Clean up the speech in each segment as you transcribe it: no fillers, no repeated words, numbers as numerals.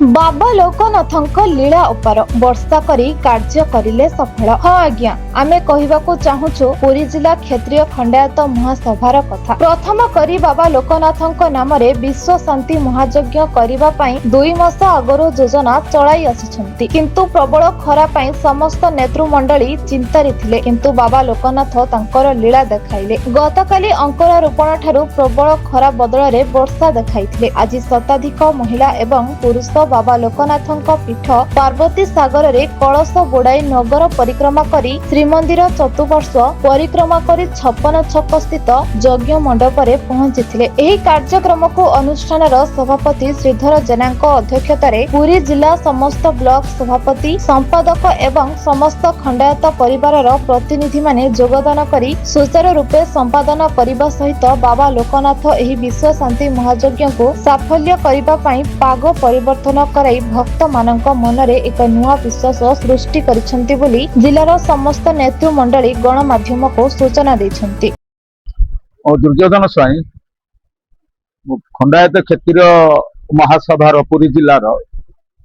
बाबा लोकनाथଙ୍କ लीला उपर वर्षा करी कार्य करिले सफल। हाँ आज्ञा, आमे कहिबाको चाहूछु पुरी जिला क्षेत्रीय खंडायत महासभार कथा। प्रथम करी बाबा लोकनाथଙ୍କ नामरे विश्व शांति महायज्ञ करिबा पई 2 मास आगरो योजना चलाई आसिछंती, किंतु प्रबल खरा पई समस्त नेतृमंडली चिंतारी थिले, किंतु बाबा लोकनाथ तांकर लीला देखाइले। गतकाली अंकुर रोपण ठारू प्रबल खरा बदल रे वर्षा देखाइथिले। आज शताधिक महिला एवं पुरुष बाबा लोकनाथଙ୍କ पीठ पार्वती सागर रे कलश बोड़ाई नगर परिक्रमा करी श्रीमंदिर चतुर्वर्ष परिक्रमा करी 56 छक स्थित यज्ञ मंडप रे पहुंचीथिले। एही कार्यक्रम को अनुष्ठान सभापति श्रीधर जेनाଙ୍କ अध्यक्षतार पुरी जिला समस्त ब्लॉक सभापति संपादक एवं समस्त खंडायत परिवार प्रतिनिधि माने योगदान करी सुचारू रूपे संपादन करने सहित बाबा लोकनाथ एही विश्व शांति महायज्ञ को साफल्य करने पई पाग परिवर्तन कराई भक्त मानक मनरे एक नुआ विश्वास सृष्टि करिसेंती बोली जिलार समस्त नेतृमंडली गणमाध्यम को सूचना दैछंती। और दुर्योधन स्वाई खंडायत क्षेत्रीय महासभार पुरी जिलार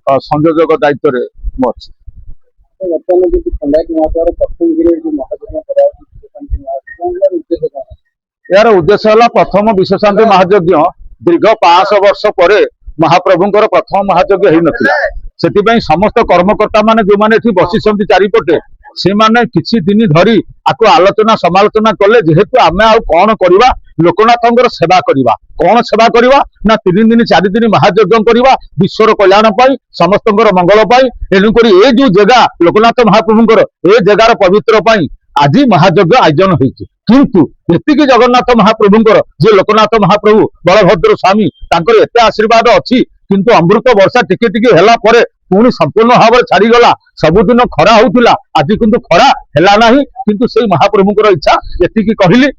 संयोजक दायित्व रे अछि। यार उद्देश्य है प्रथम विश्व शांति महायज्ञ दीर्घ 500 वर्ष पर महाप्रभुंकर प्रथम महायज्ञ हो नथिला। सेतिपई समस्त कर्मकर्ता माने जो माने एठी बसिसंती चारिपटे से माने किछि दिन धरी आको आलोचना समालोचना कले जेहेतु आमे आ कोन करबा लोकनाथंकर सेवा करबा कोन सेवा करबा ना 3 दिन 4 दिन महायज्ञ करबा विश्वर कल्याण पई समस्तंकर मंगल पई एनु करी ए जो जगह लोकनाथ महाप्रभुंकर ए जगार पवित्र पई आज महायज्ञ आयोजन होइछि। किंतु एतिकी जगन्नाथ महाप्रभुंकर जे लोकनाथ महाप्रभु बलभद्र स्वामी तांकर एते आशीर्वाद अछि, किंतु अमृत वर्षा टिके टिके हेला परे पुणी संपूर्ण भाव छाड़ी गला। सबुदिन खरा होउतिला, आज किंतु खरा हेला नाही, किंतु सेई महाप्रभुंकर इच्छा एतिकी कहिली।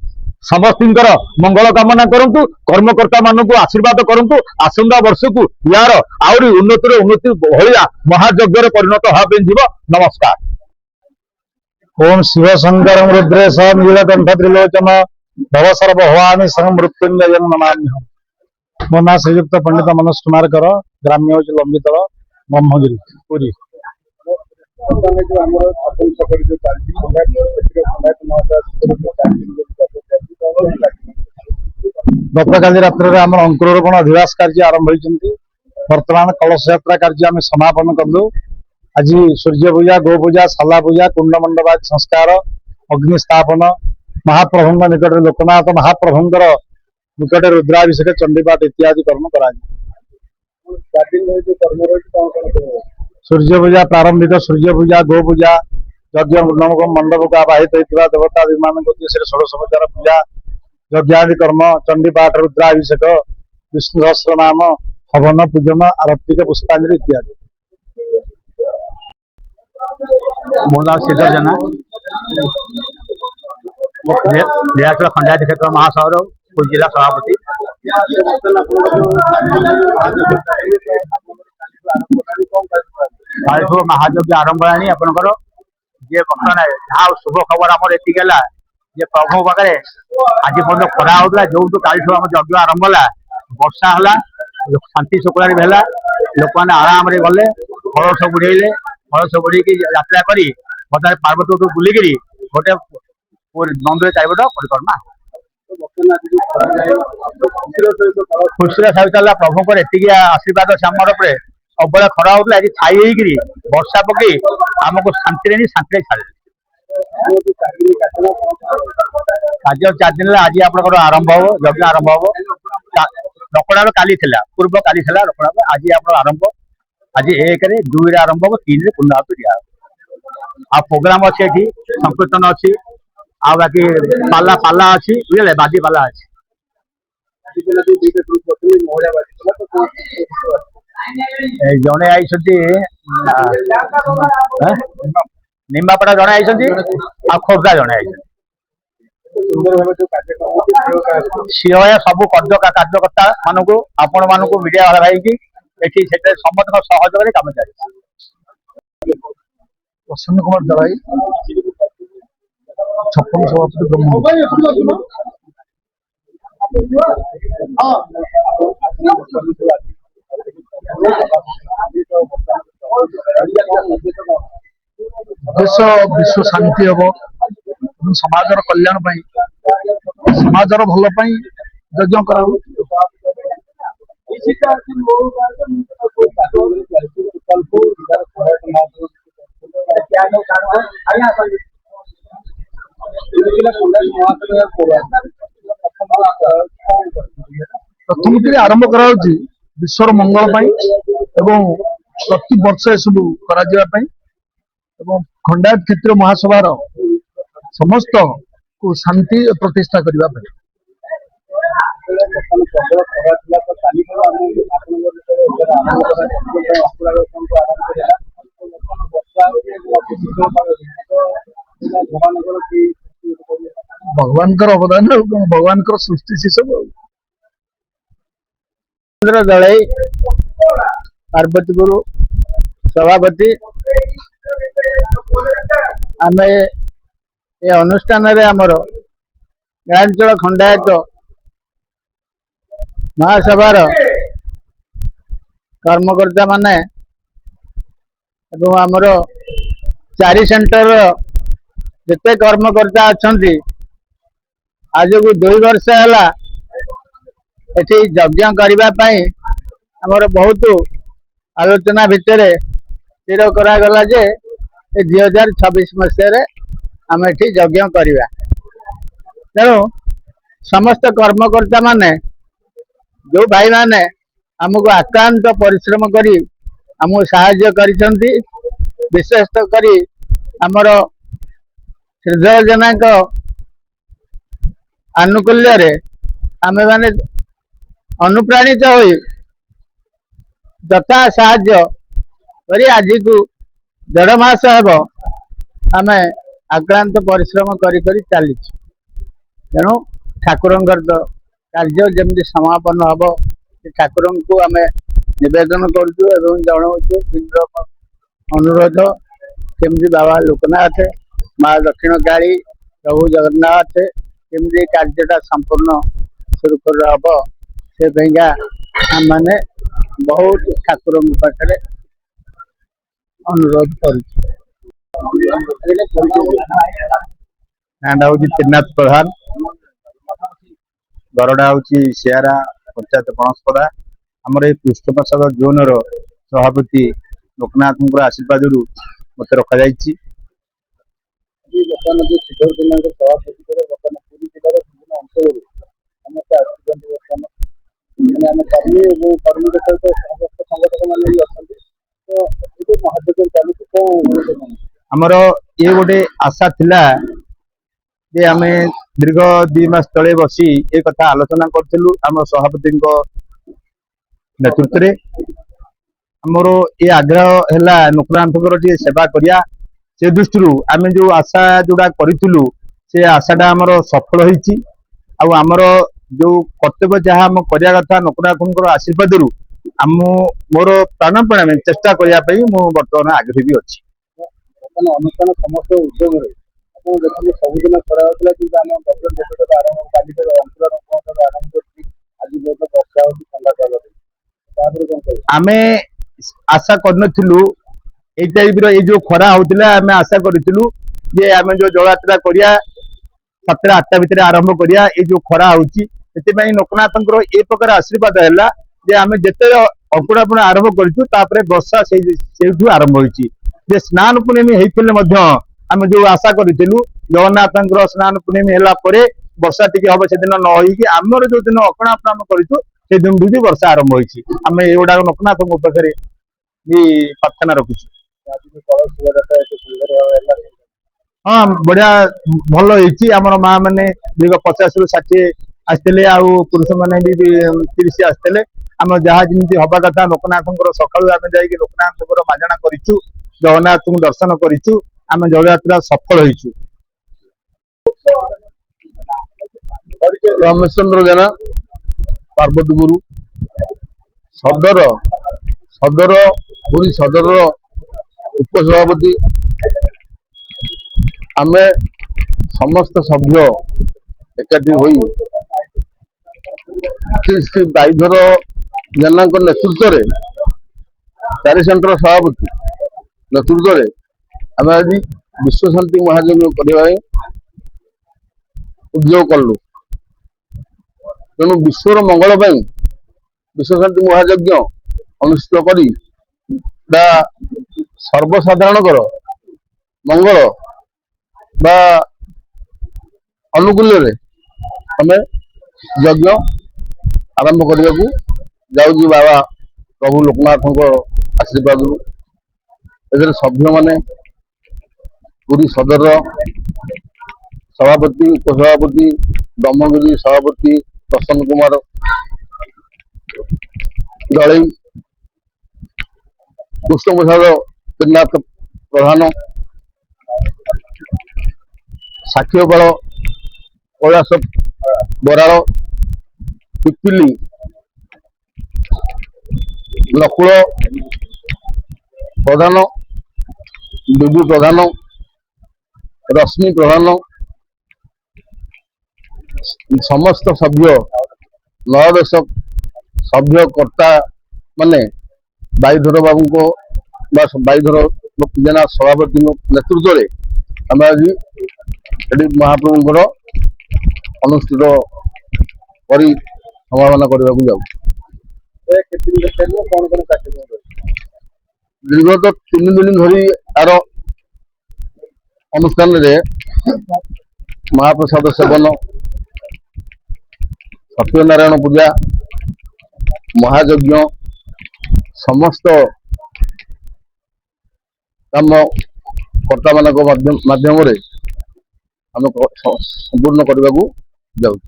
समस्तिंकर मंगल कामना करंतु, कर्मकर्ता मानकु आशीर्वाद करंतु, आसंदा वर्ष को यार आउरी उन्नति उन्नति भलिया महायज्ञ परिणत होबे जीव। नमस्कार। ओम शिव शंकर रुद्रेश नीलकंठ त्रिलोचन भव सर्व भवानी संग मृत्युंजय नमाम्यहम्। मो ना श्रीयुक्त पंडित मनोज कुमार कर, ग्राम्य लंबितल ब्रह्मगिरी पुरी। गतकाली रात्र आम अंकुरोपण अधिवास कार्य आरंभ होती। वर्तमान कलश यात्रा कार्य आम समापन कलु। आज सूर्य पूजा, गो पूजा, शाला पूजा, कुंड मंडप संस्कार, अग्नि स्थापन, महाप्रभु निकट लोकनाथ महाप्रभुंर निकट रुद्राभिषेक, चंडीपाठ इत्यादि कर्म करा। सूर्य पूजा प्रारंभिक सूर्य पूजा, गो पूजा, यज्ञ मंडप को आवाहित होता देवता विमान उद्देश्य 16 पूजा, यज्ञादि कर्म, चंडीपाठ, रुद्राभिषेक, विष्णु सहस्रनाम, हवन, पूजन, आरत्तिक, पुष्पांजलि इत्यादि। मोला श्रीधर जेना जिला खंडायत क्षेत्र महासभा पुरी जिला सभापति। महायज्ञ आरंभ है आपंकर जे बर्तमान जहाँ शुभ खबर आम एति जे प्रभु पाखे आज पर्यटन खरा होता जो काली आम यज्ञ आरंभ है वर्षा है शांति शुक्लारी है लोक मैंने आराम गले कलश बुड़े कलश बुड़ी यात्रा करी बर्तमान पार्वती बुलिकी गोटे मंदिर चारिपट परिक्रमा खुशी सहित प्रभुंर एति आशीर्वाद सामर पर सबले खरा होता आज छाई होगी वर्षा पकई आमको शांति शांति छाड़े कार्य 4 दिन आज आप आरंभ हम यज्ञ आरंभ हम रखड़ा काली पूर्व काली रखड़ा आज आप आरंभ आज 1 रे 2 रे आरंभ हम 3 रे पूर्णाहुति दिया आ प्रोग्राम अच्छे ये संकीर्तन अच्छी आ बाकी पाला पाला अच्छी बुझे बादी पाला अच्छी जड़े आई निम्बापड़ा जड़े आई खोर्धा जड़े आई सब कार्यकर्ता मानक आपण मानक मीडिया वाला भाई की समस्त सहयोग कम चली। प्रसन्न कुमार दलाई 56 सभापति ब्रह्म। देश विश्व शांति हम समाज कल्याण समाज भल यज्ञ करा प्रथम आरंभ करा विश्वर मंगल एवं प्रति वर्ष सब करा खंडायत क्षेत्रीय महासभार समस्त को शांति प्रतिष्ठा करने भगवान अवदान भगवान सृष्टि से सब दल पार्वती गुरु सभापति आम ये अनुष्ठान आमर गांचल खंडायत महासभार कर्मकर्ता माने आमर चारि सेंटर जिते कर्मकर्ता अच्छा आज को 2 वर्ष है एठी यज्ञ करने आमर बहुत आलोचना भितर स्थिर करागला जे 2026 मसीह आम एठी यज्ञ करवा तेणु समस्त कर्मकर्ता माने जो भाई माने आमको आक्रांत परिश्रम करी आमको साहाय्य करिसेंती विशेष करी आमर श्रीधर जेना आनुकूल्य रे आमे माने अनुप्राणित हो यथा साहाय्य करी आज को 1.5 मास हेब आमे आक्रांत परिश्रम करी चली तेणु ठाकुर कार्य जमी समापन हम ठाकुर को आम नवेदन करूँ जनाऊँ विनम्र अनुरोध केमती बाबा लोकनाथ माँ दक्षिण काली प्रभु जगन्नाथ केमती कार्यटा संपूर्ण सुरखुर हम से आम मैंने बहुत ठाकुर पाखे अनुरोध कर त्रिनाथ प्रधान गरडा हूँ सियारा पंचायत बनस्पदा आमर ये पुष्ट प्रसाद जोन सभापति लोकनाथ आशीर्वाद मत रखा जाइए आमर ये गोटे आशा थिला जे आमे दीर्घ 2 मास तले बसी ए कथा आलोचना करथिलु आम सभापति नेतृत्व आमर ये आग्रह है नुकरांतर टी सेवा करिया से दृष्टि आम जो आशा जोड़ा करूँ से आशाटा आमर सफल होती आमर जो कर्तव्य जहाँ आम करिया कथा नुकरांतर आशीर्वाद आम मोर प्राणपण में चेष्टा करने बर्तमान आग्रह भी अच्छी अनुष्ठान समस्त उद्यम सबुदिन आमे आशा करनथिलु ए टाइप रो ए जो खरा होतिला आमे आशा करिथिलु जे आमे जो जलयात्रा करिया 7-8 भितर आरंभ करिया ए जो खरा होची सेति पई लोकनाथंकर ए प्रकार आशीर्वाद हैला जे आमे जते अंकुरापण आरंभ करिछु तापरे वर्षा सेठु आरंभ होईची जे स्नान पूर्णिमा हेतिले मध्य आमे जो आशा करिथिलु जगन्नाथंकर स्नान पूर्णिमा हैला परे वर्षा टिके हबे से दिन न होई कि हमर जो दिन अकणा प्राण करिछु से दिन भी वर्षा आरंभ होईची आमे एगुडा लोकनाथ पाखरे भी प्रार्थना रखुछु हाँ बढ़िया भल होईची हमर मां माने दीर्घ 50 रु 60 आस्तेले आ पुरुष माने भी 30 आस्तेले आम जहाँ जमी हवा कथा लोकनाथंकर सकाळु आमे जाई कि लोकनाथंकर माजणा करिछु जगन्नाथ को दर्शन करिछु आमे जलयात्रा सफल होईछु रामेश्वर जेना पार्वती गुरु सदर पुरी सदर उपसभापति आमे समस्त सभ्य एकाठी होई श्री श्री बाईधर जेना नेतृत्व ଚାରି ସେଣ୍ଟର ସଭାପତି ନେତୃତ୍ୱରେ ଆମେ ଆଜି ବିଶ୍ୱ ଶାନ୍ତି ମହାଯଜ୍ଞ କରିବା ପାଇଁ ଉଦ୍યોଗ କଲୁ। ତେଣୁ ବିଶ୍ୱର ମଙ୍ଗଳ ପାଇଁ ବିଶ୍ୱ ଶାନ୍ତି ମହାଯଜ୍ଞ ଅନୁଷ୍ଠିତ କରି ବା ସର୍ବସାଧାରଣଙ୍କର ମଙ୍ଗଳ ବା ଅନୁକୂଲ୍ୟରେ ଆମେ ଯଜ୍ଞ ଆରମ୍ଭ କରିବାକୁ ଯାଉଛି ବାବା ପ୍ରଭୁ ଲୋକନାଥଙ୍କ ଆଶୀର୍ବାଦରୁ। ଏଥିରେ ସଭ୍ୟମାନେ ପୁରୀ ସଦରର ସଭାପତି, ଉପସଭାପତି, ବ୍ରହ୍ମଗିରି ସଭାପତି ପ୍ରସନ୍ନ କୁମାର ଦଳେଇ, କୃଷ୍ଣପ୍ରସାଦ ତ୍ରିନାଥ ପ୍ରଧାନ, ସାକ୍ଷୀଗୋପାଳ କୈଳାସ ବରାଳ, ପିପିଲି ନକୁଳ ପ୍ରଧାନ, ବିଭୁ ପ୍ରଧାନ, ରଶ୍ମି ପ୍ରଧାନ, ସମସ୍ତ ସଭ୍ୟ ନଅଦେଶ ସଭ୍ୟ କର୍ତ୍ତା ମାନେ ବାଇଧର ବାବୁଙ୍କ ବା ବାଇଧର ଜେନା ସଭାପତିଙ୍କ ନେତୃତ୍ୱରେ ଆମେ ଆଜି ଏଠି ମହାପ୍ରଭୁଙ୍କର ଅନୁଷ୍ଠିତ କରି ସମାପନ କରିବାକୁ ଯାଉଛୁ। ଦୀର୍ଘତ 3 ଦିନ ଧରି ଆର ଅନୁଷ୍ଠାନରେ ମହାପ୍ରସାଦ ସେବନ, ସତ୍ୟନାରାୟଣ ପୂଜା, ମହାଯଜ୍ଞ ସମସ୍ତ କାମ କର୍ତ୍ତାମାନଙ୍କ ମାଧ୍ୟମରେ ଆମେ ସମ୍ପୂର୍ଣ୍ଣ କରିବାକୁ ଯାଉଛୁ।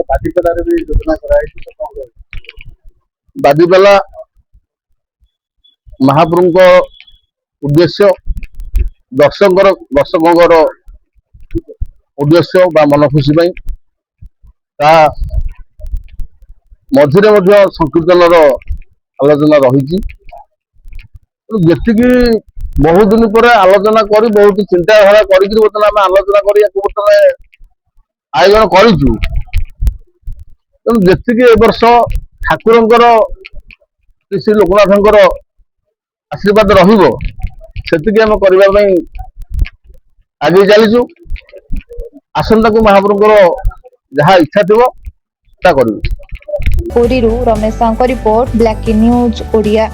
ବାଦିପାଲାରେ ବି ଯୋଜନା କରାଯାଇଛି। ବାଦିପାଲା ମହାପ୍ରଭୁଙ୍କ ଉଦ୍ଦେଶ୍ୟ, ଦର୍ଶକଙ୍କର ଉଦ୍ଦେଶ୍ୟ ବା ମନ ଖୁସି ପାଇଁ, ତା ମଝିରେ ମଧ୍ୟ ସଂକୀର୍ତ୍ତନର ଆଲୋଚନା ରହିଛି। ଯେତିକି ବହୁତ ଦିନ ପରେ ଆଲୋଚନା କରି ବହୁତ ଚିନ୍ତାଧାରା କରିକି ବର୍ତ୍ତମାନ ଆମେ ଆଲୋଚନା କରିବାକୁ ବର୍ତ୍ତମାନ ଆୟୋଜନ କରିଛୁ। ତେଣୁ ଯେତିକି ଏ ବର୍ଷ ଠାକୁରଙ୍କର ଶ୍ରୀ ଲୋକନାଥଙ୍କର ଆଶୀର୍ବାଦ ରହିବ ସେତିକି ଆମେ କରିବା ପାଇଁ ଆଗେଇ ଚାଲିଛୁ। ଆସନ୍ତାକୁ ମହାପ୍ରଭୁଙ୍କର ଯାହା ଇଚ୍ଛା ଥିବ ତା କରିବୁ। ପୁରୀରୁ ରମେଶଙ୍କ ରିପୋର୍ଟ, ବ୍ଲାକ୍ ନ୍ୟୁଜ୍ ଓଡ଼ିଆ।